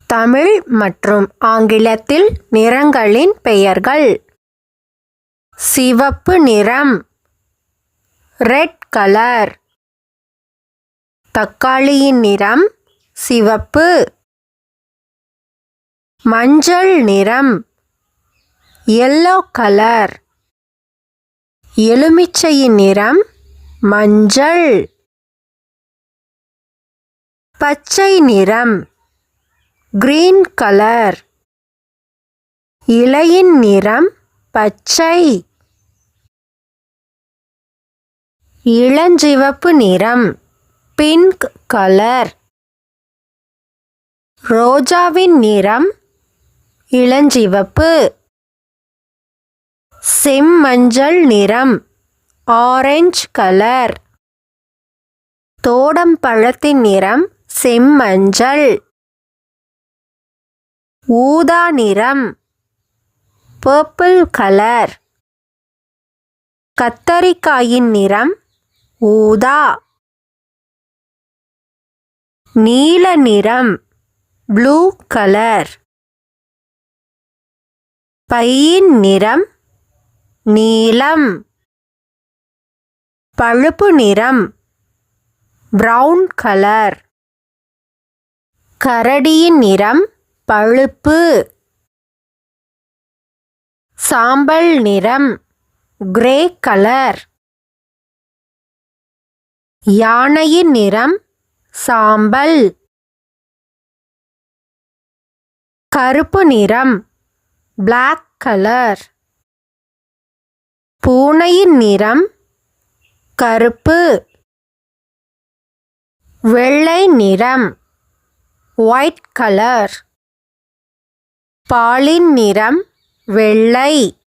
தமிழ் மற்றும் ஆங்கிலத்தில் நிறங்களின் பெயர்கள். சிவப்பு நிறம், ரெட் கலர். தக்காளியின் நிறம் சிவப்பு. மஞ்சள் நிறம், yellow கலர். எலுமிச்சையின் நிறம் மஞ்சள். பச்சை நிறம், green கலர். இலையின் நிறம் பச்சை. இளஞ்சிவப்பு நிறம், பிங்க் கலர். ரோஜாவின் நிறம் இளஞ்சிவப்பு. செம்மஞ்சள் நிறம், ஆரஞ்சு கலர். தோடம்பழத்தின் நிறம் செம்மஞ்சள். ஊதா நிறம், பர்பிள் கலர். கத்தரிக்காயின் நிறம் ஊதா. நீல நிறம், ப்ளூ கலர். பையின் நிறம் நீலம். பழுப்பு நிறம் பிரவுன் கலர். கரடியின் நிறம் பழுப்பு. சாம்பல் நிறம் கிரே கலர். யானையின் நிறம் சாம்பல். கருப்பு நிறம் பிளாக் கலர். பூனையின் நிறம் கருப்பு. வெள்ளை நிறம் ஒயிட் கலர். பாலின் நிறம் வெள்ளை.